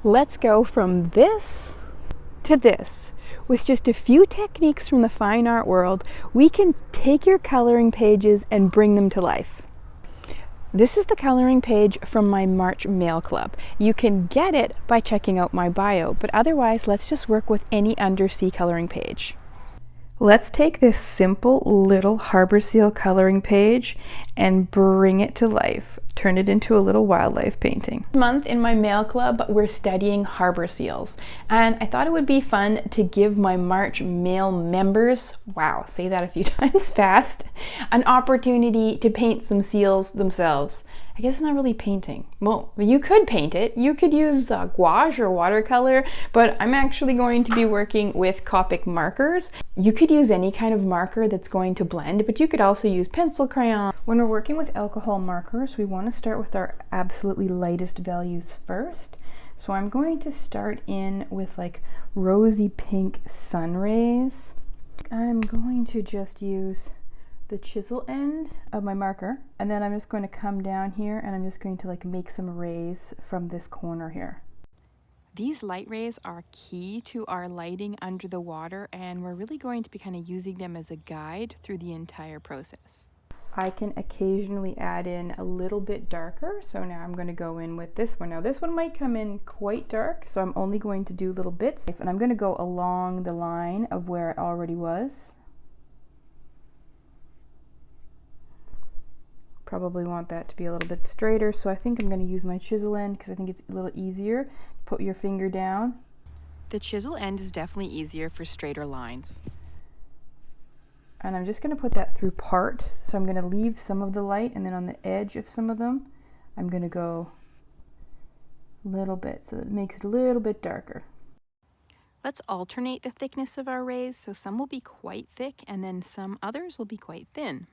Let's go from this to this. With just a few techniques from the fine art world, we can take your coloring pages and bring them to life. This is the coloring page from my March Mail Club. You can get it by checking out my bio, but otherwise let's just work with any undersea coloring page. Let's take this simple little harbor seal coloring page and bring it to life. Turn it into a little wildlife painting. This month in my Mail Club, we're studying harbor seals. And I thought it would be fun to give my March Mail members, wow, say that a few times fast, an opportunity to paint some seals themselves. I guess it's not really painting. Well, you could paint it. You could use gouache or watercolor, but I'm actually going to be working with Copic markers. You could use any kind of marker that's going to blend, but you could also use pencil crayon. When we're working with alcohol markers, we want to start with our absolutely lightest values first. So I'm going to start in with like rosy pink sun rays. I'm going to just use the chisel end of my marker, and then I'm just going to come down here and I'm just going to like make some rays from this corner here. These light rays are key to our lighting under the water, and we're really going to be kind of using them as a guide through the entire process. I can occasionally add in a little bit darker, so now I'm going to go in with this one. Now this one might come in quite dark, so I'm only going to do little bits, and I'm going to go along the line of where it already was. Probably want that to be a little bit straighter, so I think I'm going to use my chisel end because I think it's a little easier. Put your finger down. The chisel end is definitely easier for straighter lines. And I'm just going to put that through part, so I'm going to leave some of the light, and then on the edge of some of them I'm going to go a little bit, so it makes it a little bit darker. Let's alternate the thickness of our rays, so some will be quite thick and then some others will be quite thin.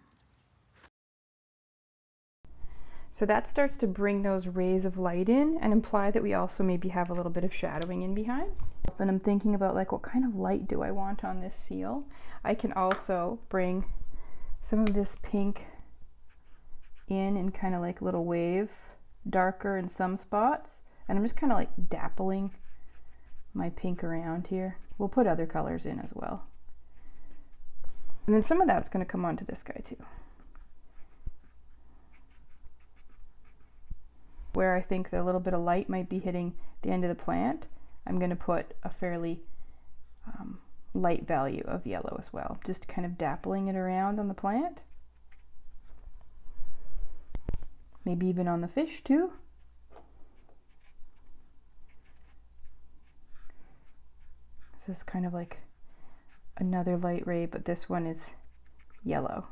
So that starts to bring those rays of light in and imply that we also maybe have a little bit of shadowing in behind. And I'm thinking about like, what kind of light do I want on this seal? I can also bring some of this pink in kind of like a little wave, darker in some spots. And I'm just kind of like dappling my pink around here. We'll put other colors in as well. And then some of that's going to come onto this guy too. Where I think that a little bit of light might be hitting the end of the plant, I'm going to put a fairly light value of yellow as well, just kind of dappling it around on the plant. Maybe even on the fish too. This is kind of like another light ray, but this one is yellow.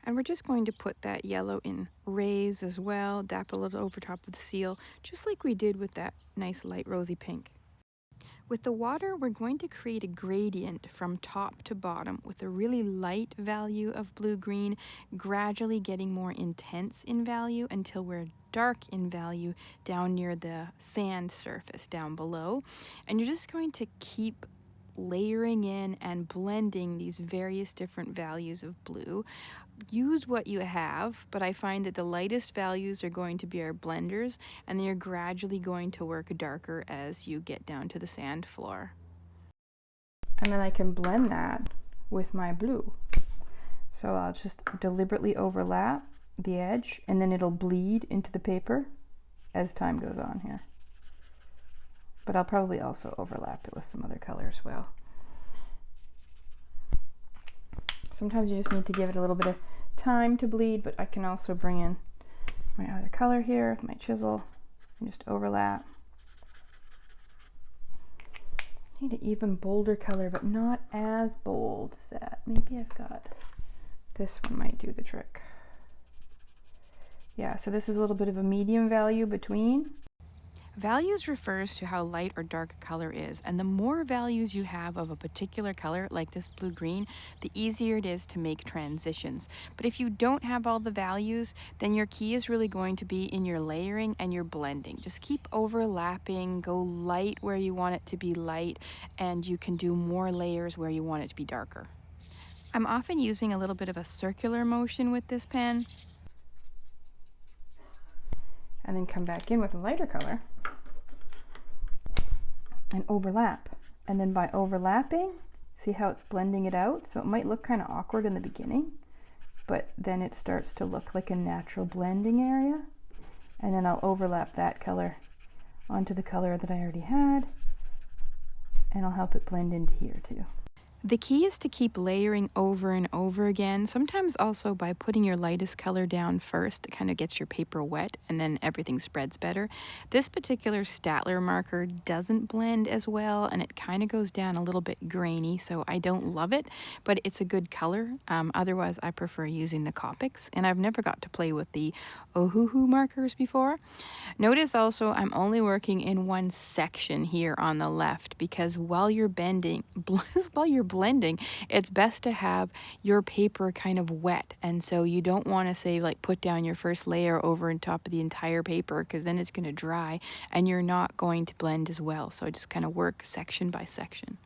And we're just going to put that yellow in rays as well, dap a little over top of the seal, just like we did with that nice light rosy pink. With the water, we're going to create a gradient from top to bottom with a really light value of blue-green, gradually getting more intense in value until we're dark in value down near the sand surface down below. And you're just going to keep layering in and blending these various different values of blue. Use what you have, but I find that the lightest values are going to be our blenders, and then you're gradually going to work darker as you get down to the sand floor. And then I can blend that with my blue. So I'll just deliberately overlap the edge, and then it'll bleed into the paper as time goes on here. But I'll probably also overlap it with some other color as well. Sometimes you just need to give it a little bit of time to bleed, but I can also bring in my other color here with my chisel and just overlap. I need an even bolder color, but not as bold as that. Maybe I've got, this one might do the trick. Yeah, so this is a little bit of a medium value between. Values refers to how light or dark a color is, and the more values you have of a particular color, like this blue-green, the easier it is to make transitions. But if you don't have all the values, then your key is really going to be in your layering and your blending. Just keep overlapping, go light where you want it to be light, and you can do more layers where you want it to be darker. I'm often using a little bit of a circular motion with this pen, and then come back in with a lighter color and overlap. And then by overlapping, see how it's blending it out? So it might look kind of awkward in the beginning, but then it starts to look like a natural blending area. And then I'll overlap that color onto the color that I already had, and I'll help it blend into here too. The key is to keep layering over and over again, sometimes also by putting your lightest color down first. It kind of gets your paper wet and then everything spreads better. This particular Staedtler marker doesn't blend as well and it kind of goes down a little bit grainy, so I don't love it, but it's a good color. Otherwise, I prefer using the Copics, and I've never got to play with the Ohuhu markers before. Notice also I'm only working in one section here on the left because while you're blending, it's best to have your paper kind of wet, and so you don't want to say like put down your first layer over on top of the entire paper, because then it's going to dry and you're not going to blend as well. So I just kind of work section by section.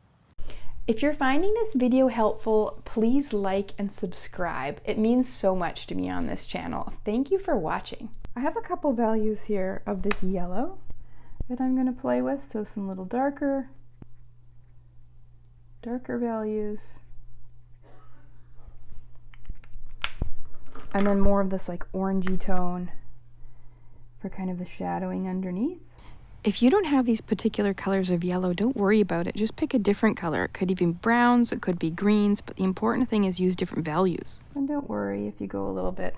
If you're finding this video helpful, please like and subscribe. It means so much to me on this channel. Thank you for watching. I have a couple values here of this yellow that I'm going to play with, so some little darker values, and then more of this like orangey tone for kind of the shadowing underneath. If you don't have these particular colors of yellow, don't worry about it. Just pick a different color. It could even be browns, it could be greens, but the important thing is use different values. And don't worry if you go a little bit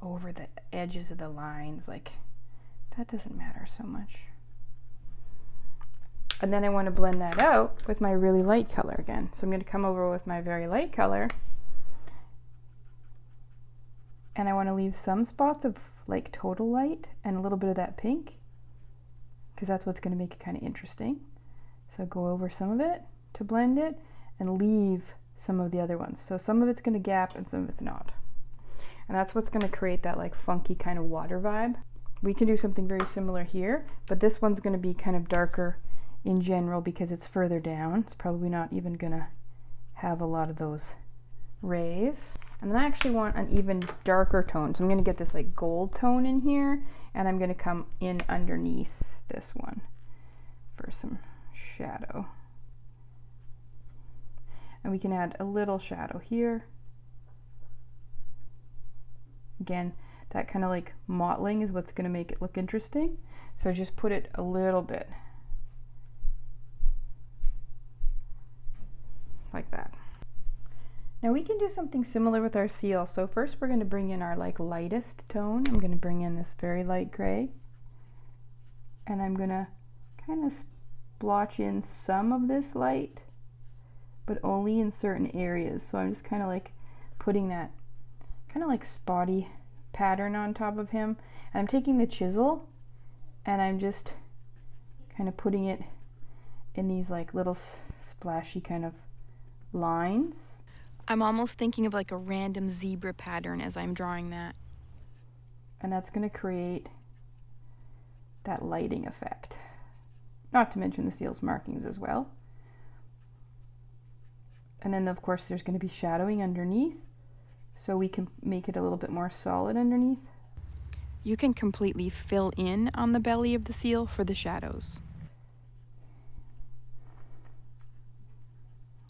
over the edges of the lines, like that doesn't matter so much. And then I want to blend that out with my really light color again. So I'm going to come over with my very light color, and I want to leave some spots of like total light and a little bit of that pink, because that's what's going to make it kind of interesting. So go over some of it to blend it and leave some of the other ones. So some of it's going to gap and some of it's not. And that's what's going to create that like funky kind of water vibe. We can do something very similar here, but this one's going to be kind of darker in general because it's further down. It's probably not even gonna have a lot of those rays. And then I actually want an even darker tone, so I'm gonna get this like gold tone in here, and I'm gonna come in underneath this one for some shadow. And we can add a little shadow here. Again, that kind of like mottling is what's gonna make it look interesting. So just put it a little bit like that. Now we can do something similar with our seal. So first we're going to bring in our like lightest tone. I'm going to bring in this very light gray, and I'm going to kind of splotch in some of this light, but only in certain areas. So I'm just kind of like putting that kind of like spotty pattern on top of him, and I'm taking the chisel and I'm just kind of putting it in these like little splashy kind of lines. I'm almost thinking of like a random zebra pattern as I'm drawing that. And that's going to create that lighting effect. Not to mention the seal's markings as well. And then of course there's going to be shadowing underneath, so we can make it a little bit more solid underneath. You can completely fill in on the belly of the seal for the shadows.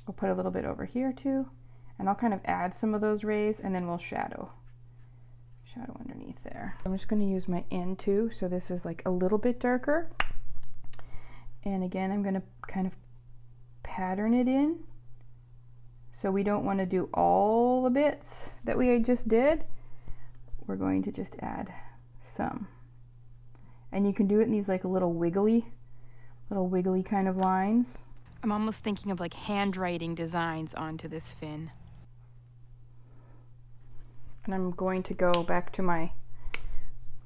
We'll put a little bit over here too, and I'll kind of add some of those rays, and then we'll shadow underneath there. I'm just going to use my N2, so this is like a little bit darker. And again, I'm going to kind of pattern it in. So we don't want to do all the bits that we just did. We're going to just add some. And you can do it in these like little wiggly kind of lines. I'm almost thinking of like handwriting designs onto this fin. And I'm going to go back to my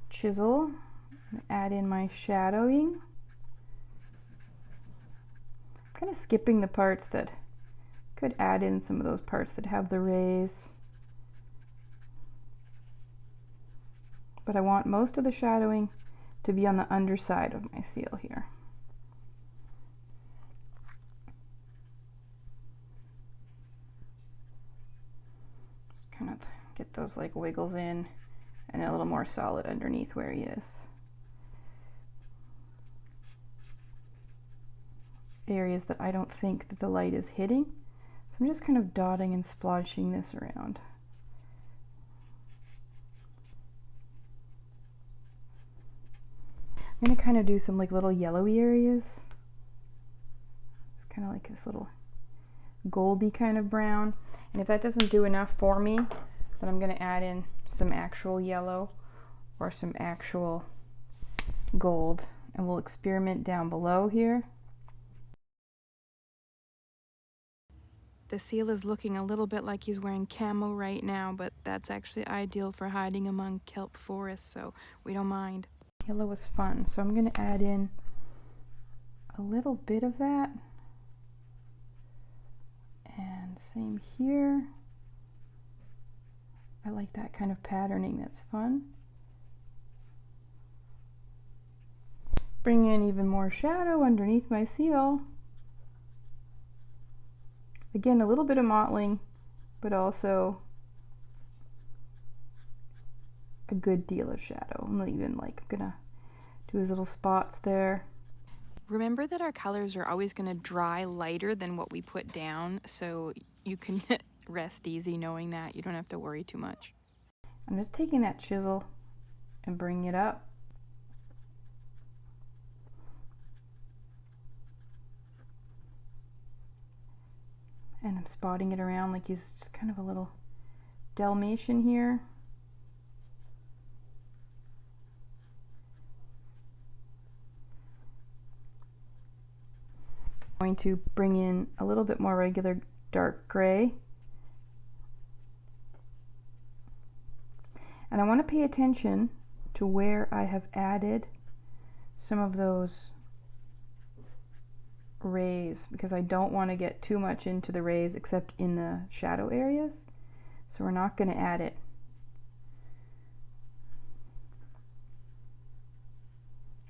chisel and add in my shadowing. I'm kind of skipping the parts that could add in some of those parts that have the rays. But I want most of the shadowing to be on the underside of my seal here. Just kind of get those like wiggles in, and a little more solid underneath where he is. areas that I don't think that the light is hitting. So I'm just kind of dotting and splotching this around. I'm going to kind of do some like little yellowy areas. It's kind of like this little goldy kind of brown. And if that doesn't do enough for me, then I'm going to add in some actual yellow or some actual gold. And we'll experiment down below here. The seal is looking a little bit like he's wearing camo right now, but that's actually ideal for hiding among kelp forests, so we don't mind. Yellow is fun, so I'm going to add in a little bit of that. And same here. I like that kind of patterning, that's fun. Bring in even more shadow underneath my seal. Again, a little bit of mottling, but also a good deal of shadow. I'm even like, I'm gonna do his little spots there. Remember that our colors are always gonna dry lighter than what we put down, so you can rest easy knowing that. You don't have to worry too much. I'm just taking that chisel and bringing it up. And I'm spotting it around like he's just kind of a little Dalmatian here. I'm going to bring in a little bit more regular dark gray. And I want to pay attention to where I have added some of those rays, because I don't want to get too much into the rays except in the shadow areas. So we're not going to add it.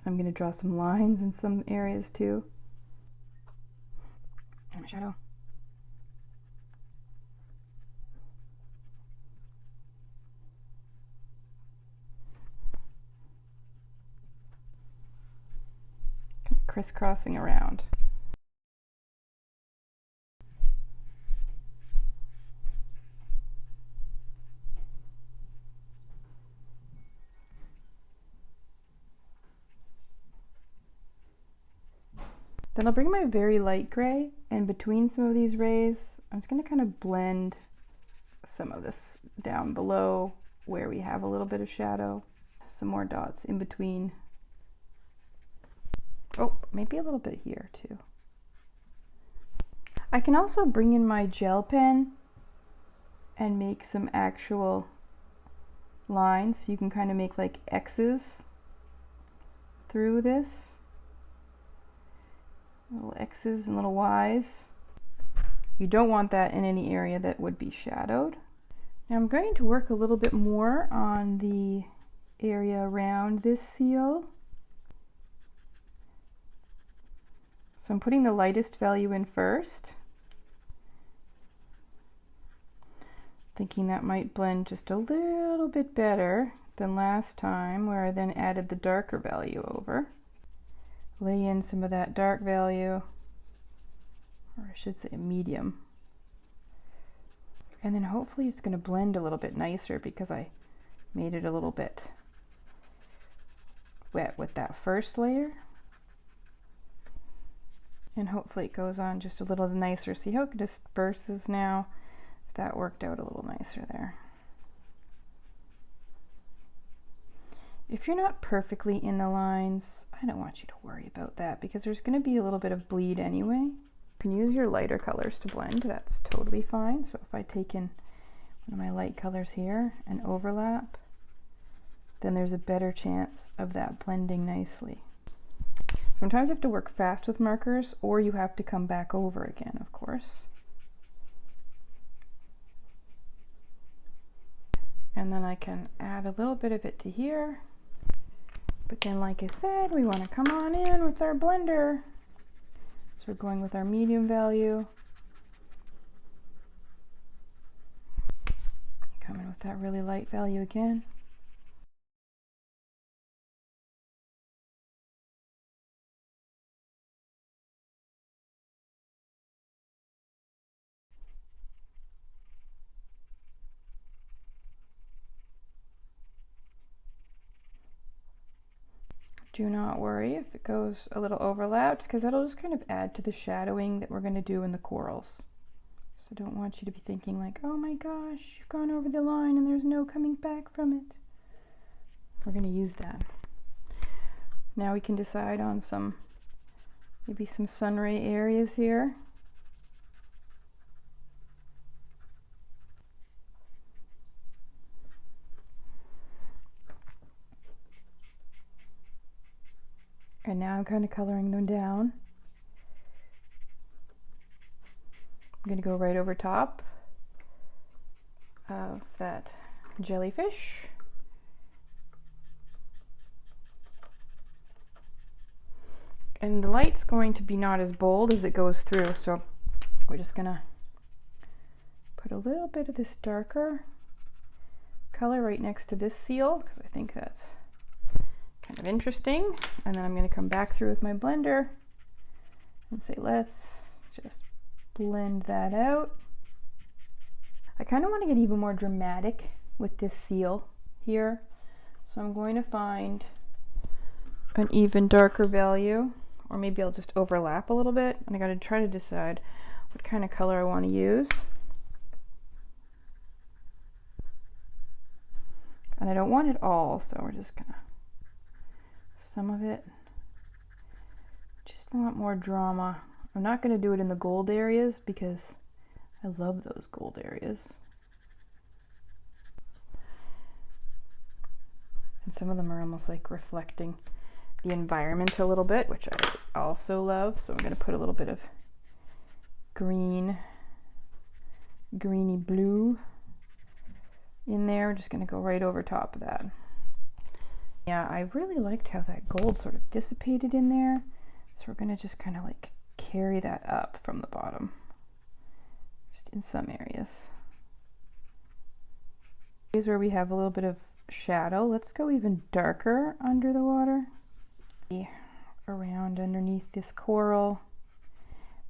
I'm going to draw some lines in some areas too. And my shadow. Kind of crisscrossing around. Then I'll bring my very light gray, and between some of these rays, I'm just going to kind of blend some of this down below where we have a little bit of shadow. Some more dots in between. Oh, maybe a little bit here too. I can also bring in my gel pen and make some actual lines. You can kind of make like X's through this. Little X's and little Y's. You don't want that in any area that would be shadowed. Now I'm going to work a little bit more on the area around this seal. So I'm putting the lightest value in first, thinking that might blend just a little bit better than last time, where I then added the darker value over. Lay in some of that dark value, or I should say medium. And then hopefully it's going to blend a little bit nicer because I made it a little bit wet with that first layer. And hopefully it goes on just a little nicer. See how it disperses now? That worked out a little nicer there. If you're not perfectly in the lines, I don't want you to worry about that because there's going to be a little bit of bleed anyway. You can use your lighter colors to blend, that's totally fine. So if I take in one of my light colors here and overlap, then there's a better chance of that blending nicely. Sometimes you have to work fast with markers, or you have to come back over again, of course. And then I can add a little bit of it to here. But then, like I said, we want to come on in with our blender. So we're going with our medium value. Come in with that really light value again. Do not worry if it goes a little overlapped, because that'll just kind of add to the shadowing that we're going to do in the corals. So I don't want you to be thinking like, oh my gosh, you've gone over the line and there's no coming back from it. We're going to use that. Now we can decide on maybe some sun ray areas here. And now I'm kind of coloring them down. I'm going to go right over top of that jellyfish. And the light's going to be not as bold as it goes through, so we're just going to put a little bit of this darker color right next to this seal, because I think that's kind of interesting. And then I'm going to come back through with my blender and say, let's just blend that out. I kind of want to get even more dramatic with this seal here, so I'm going to find an even darker value, or maybe I'll just overlap a little bit, and I got to try to decide what kind of color I want to use. And I don't want it all, so we're just gonna some of it. Just want more drama. I'm not going to do it in the gold areas because I love those gold areas. And some of them are almost like reflecting the environment a little bit, which I also love. So I'm going to put a little bit of greeny blue in there. We're just going to go right over top of that. Yeah, I really liked how that gold sort of dissipated in there. So we're going to just kind of like carry that up from the bottom, just in some areas. Here's where we have a little bit of shadow. Let's go even darker under the water, around underneath this coral.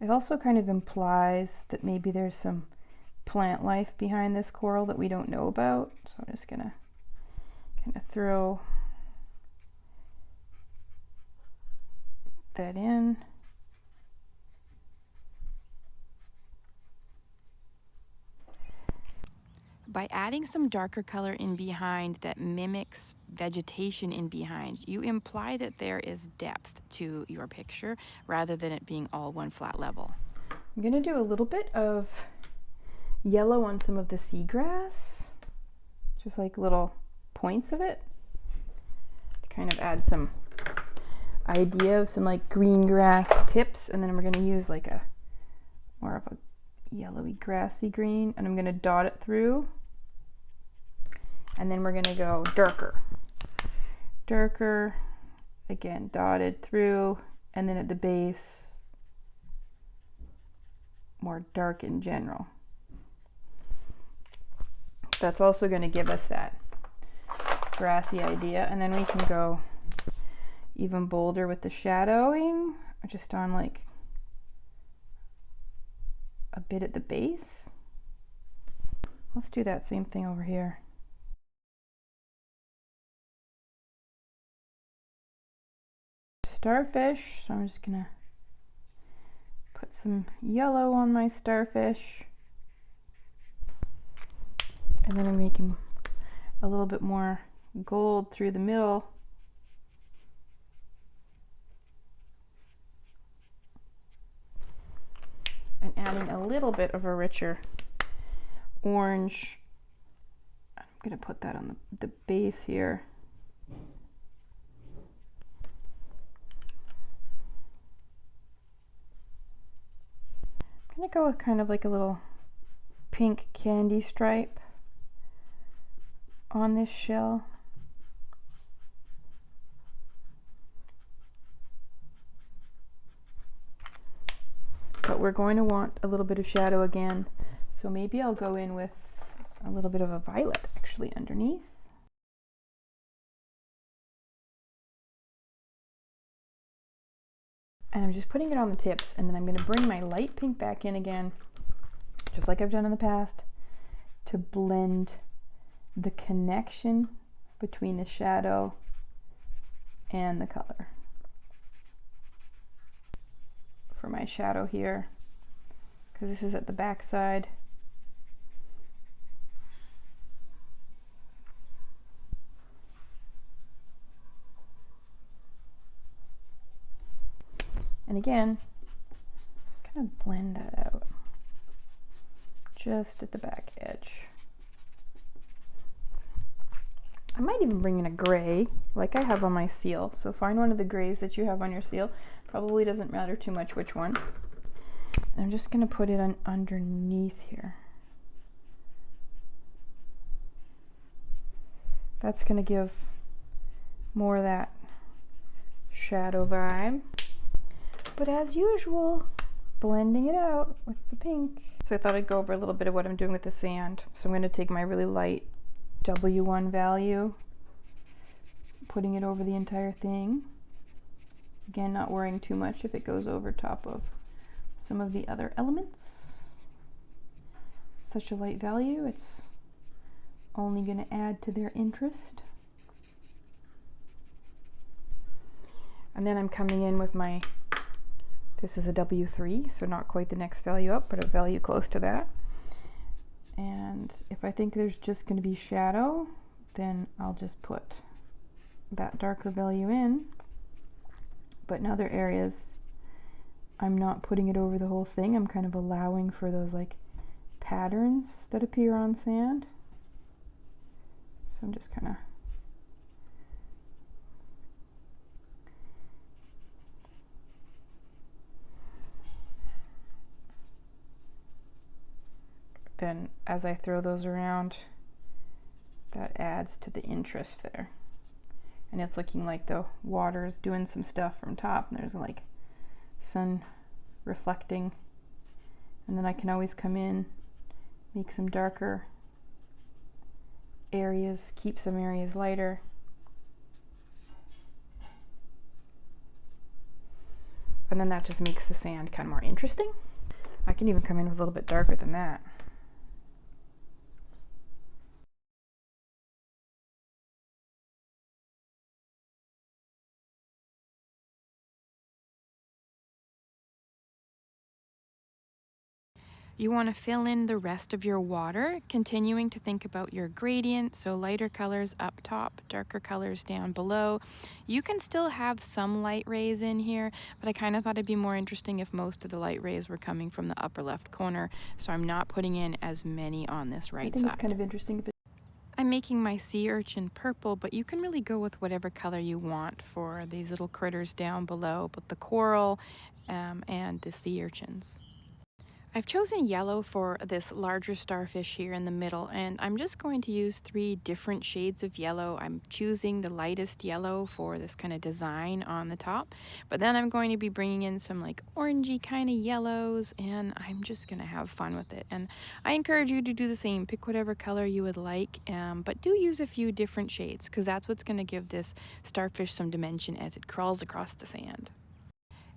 It also kind of implies that maybe there's some plant life behind this coral that we don't know about. So I'm just gonna kind of throw that in. By adding some darker color in behind that mimics vegetation in behind, you imply that there is depth to your picture rather than it being all one flat level. I'm going to do a little bit of yellow on some of the seagrass, just like little points of it, to kind of add some idea of some like green grass tips. And then we're going to use like a more of a yellowy grassy green, and I'm going to dot it through. And then we're going to go darker, again dotted through, and then at the base more dark in general. That's also going to give us that grassy idea. And then we can go even bolder with the shadowing, just on like a bit at the base. Let's do that same thing over here. Starfish, so I'm just gonna put some yellow on my starfish, and then I'm making a little bit more gold through the middle. And adding a little bit of a richer orange. I'm gonna put that on the base here. I'm gonna go with kind of like a little pink candy stripe on this shell. But we're going to want a little bit of shadow again, so maybe I'll go in with a little bit of a violet actually underneath. And I'm just putting it on the tips, and then I'm going to bring my light pink back in again, just like I've done in the past, to blend the connection between the shadow and the color for my shadow here, because this is at the back side. And again, just kind of blend that out just at the back edge. I might even bring in a gray like I have on my seal. So find one of the grays that you have on your seal. Probably doesn't matter too much which one. And I'm just going to put it on underneath here. That's going to give more of that shadow vibe. But as usual, blending it out with the pink. So I thought I'd go over a little bit of what I'm doing with the sand. So I'm going to take my really light W1 value, putting it over the entire thing. Again, not worrying too much if it goes over top of some of the other elements. Such a light value, it's only going to add to their interest. And then I'm coming in with my, this is a W3, so not quite the next value up, but a value close to that. And if I think there's just going to be shadow, then I'll just put that darker value in. But in other areas, I'm not putting it over the whole thing. I'm kind of allowing for those like patterns that appear on sand. So I'm just kind of then as I throw those around, that adds to the interest there. And it's looking like the water is doing some stuff from top, and there's like sun reflecting. And then I can always come in, make some darker areas, keep some areas lighter. And then that just makes the sand kind of more interesting. I can even come in with a little bit darker than that. You want to fill in the rest of your water, continuing to think about your gradient, so lighter colors up top, darker colors down below. You can still have some light rays in here, but I kind of thought it'd be more interesting if most of the light rays were coming from the upper left corner, so I'm not putting in as many on this right side. I think it's kind of interesting. I'm making my sea urchin purple, but you can really go with whatever color you want for these little critters down below, but the coral and the sea urchins. I've chosen yellow for this larger starfish here in the middle, and I'm just going to use 3 different shades of yellow. I'm choosing the lightest yellow for this kind of design on the top, but then I'm going to be bringing in some like orangey kind of yellows, and I'm just going to have fun with it. And I encourage you to do the same. Pick whatever color you would like, but do use a few different shades, because that's what's going to give this starfish some dimension as it crawls across the sand.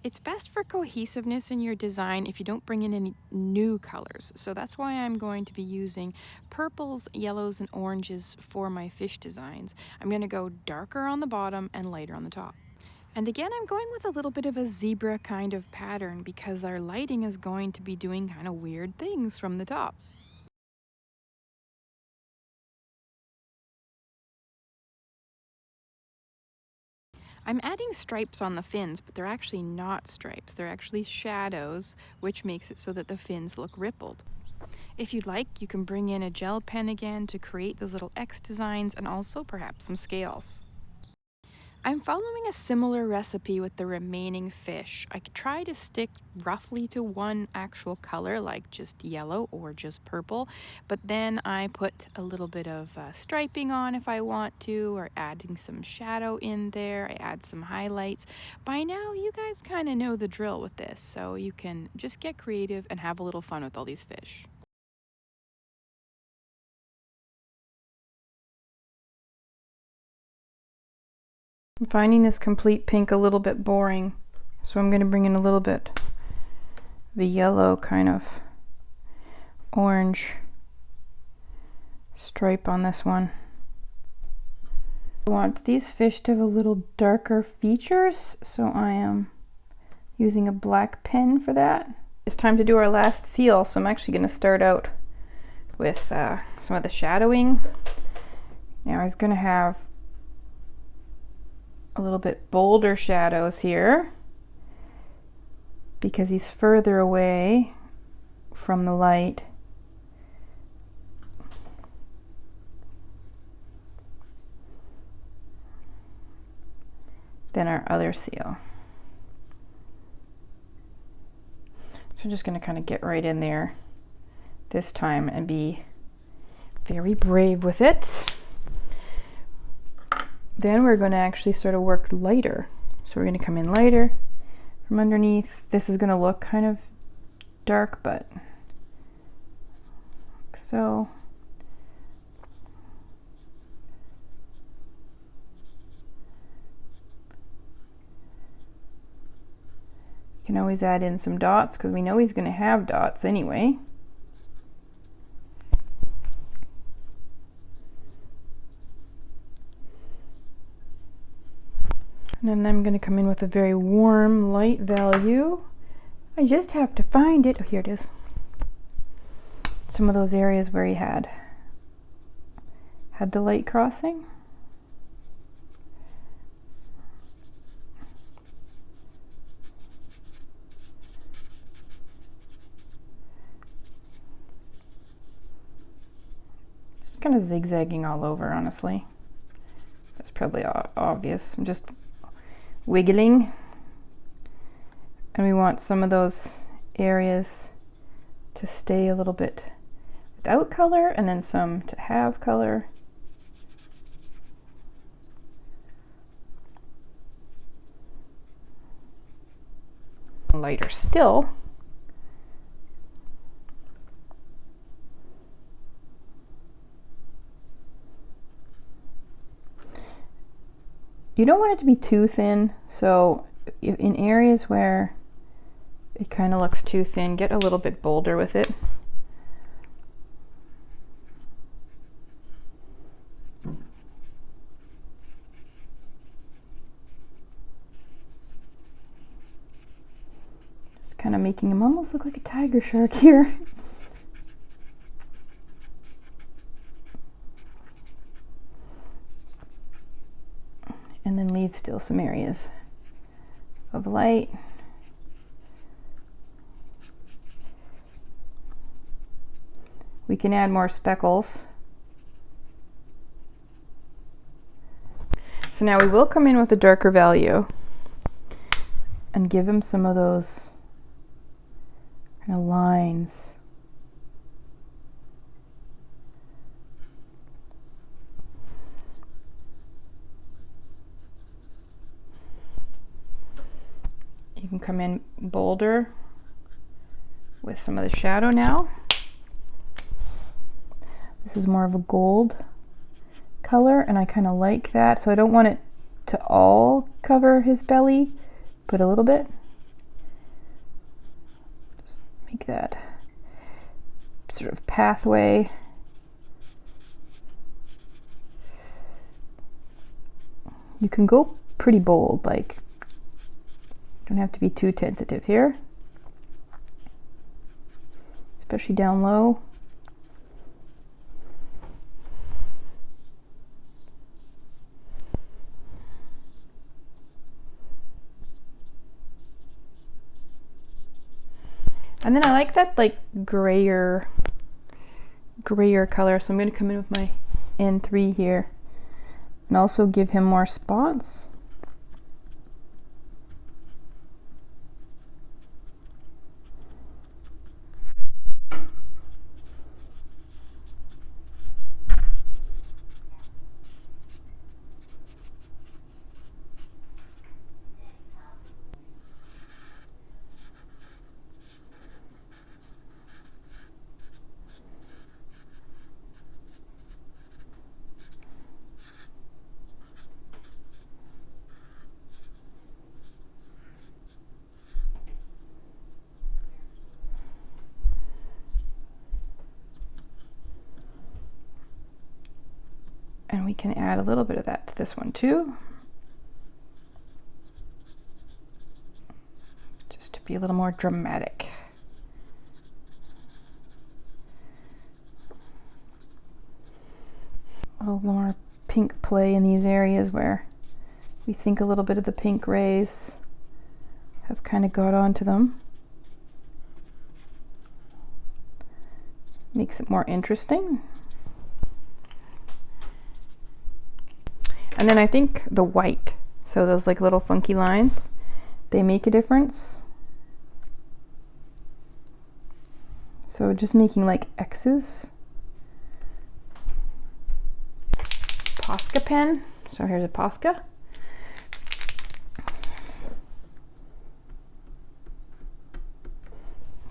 It's best for cohesiveness in your design if you don't bring in any new colors. So that's why I'm going to be using purples, yellows, and oranges for my fish designs. I'm going to go darker on the bottom and lighter on the top. And again, I'm going with a little bit of a zebra kind of pattern because our lighting is going to be doing kind of weird things from the top. I'm adding stripes on the fins, but they're actually not stripes. They're actually shadows, which makes it so that the fins look rippled. If you'd like, you can bring in a gel pen again to create those little X designs and also perhaps some scales. I'm following a similar recipe with the remaining fish. I could try to stick roughly to one actual color, like just yellow or just purple, but then I put a little bit of striping on if I want to, or adding some shadow in there. I add some highlights. By now, you guys kind of know the drill with this, so you can just get creative and have a little fun with all these fish. I'm finding this complete pink a little bit boring, so I'm going to bring in a little bit the yellow kind of orange stripe on this one. I want these fish to have a little darker features, so I am using a black pen for that. It's time to do our last seal, so I'm actually going to start out with some of the shadowing. Now he's going to have a little bit bolder shadows here because he's further away from the light. Than our other seal. So I'm just going to kind of get right in there this time and be very brave with it. Then we're going to actually sort of work lighter. So we're going to come in lighter from underneath. This is going to look kind of dark, but like so. You can always add in some dots because we know he's going to have dots anyway. And then I'm going to come in with a very warm light value. I just have to find it. Oh, here it is. Some of those areas where he had the light crossing. Just kind of zigzagging all over, honestly. That's probably obvious. I'm just wiggling. And we want some of those areas to stay a little bit without color and then some to have color. Lighter still. You don't want it to be too thin, so in areas where it kind of looks too thin, get a little bit bolder with it. Just kind of making him almost look like a tiger shark here. And then leave still some areas of light. We can add more speckles. So now we will come in with a darker value and give him some of those kind of lines. You can come in bolder with some of the shadow now. This is more of a gold color, and I kind of like that. So I don't want it to all cover his belly, but a little bit. Just make that sort of pathway. You can go pretty bold, like don't have to be too tentative here, especially down low. And then I like that like grayer color, so I'm going to come in with my N3 here and also give him more spots. can add a little bit of that to this one too. Just to be a little more dramatic. A little more pink play in these areas where we think a little bit of the pink rays have kind of got onto them. Makes it more interesting. And then I think the white, so those like little funky lines, they make a difference. So just making like X's. Posca pen. So here's a Posca.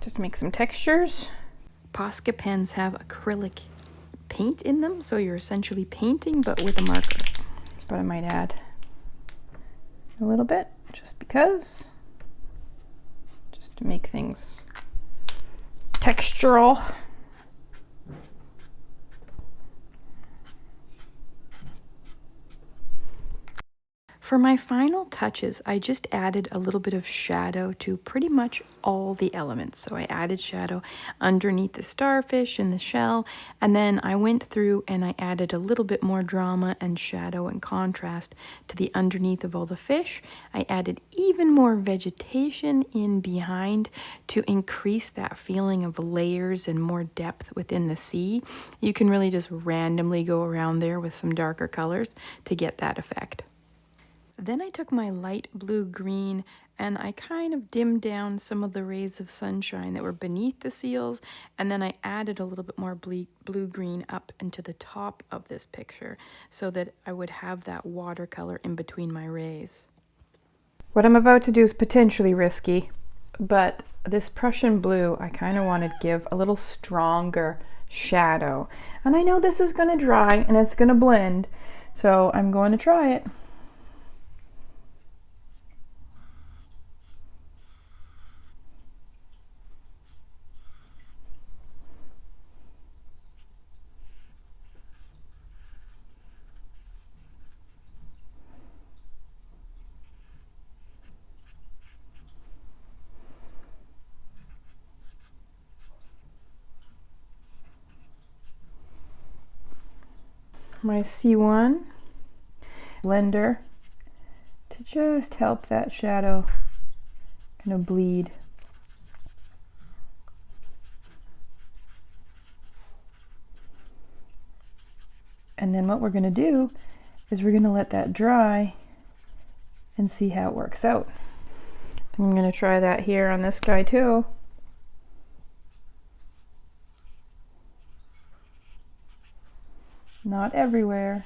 Just make some textures. Posca pens have acrylic paint in them, so you're essentially painting but with a marker. But I might add a little bit just because, just to make things textural. For my final touches, I just added a little bit of shadow to pretty much all the elements. So I added shadow underneath the starfish and the shell, and then I went through and I added a little bit more drama and shadow and contrast to the underneath of all the fish. I added even more vegetation in behind to increase that feeling of layers and more depth within the sea. You can really just randomly go around there with some darker colors to get that effect. Then I took my light blue-green and I kind of dimmed down some of the rays of sunshine that were beneath the seals, and then I added a little bit more blue-green up into the top of this picture so that I would have that watercolor in between my rays. What I'm about to do is potentially risky, but this Prussian blue I kind of want to give a little stronger shadow. And I know this is going to dry and it's going to blend, so I'm going to try it. My C1 blender to just help that shadow kind of bleed. And then what we're going to do is we're going to let that dry and see how it works out. I'm going to try that here on this guy too. Not everywhere.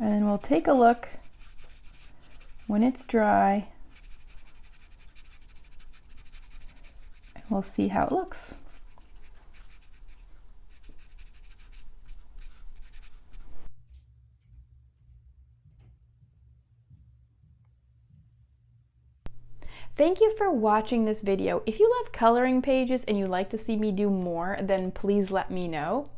And then we'll take a look when it's dry. We'll see how it looks. Thank you for watching this video. If you love coloring pages and you'd like to see me do more, then please let me know.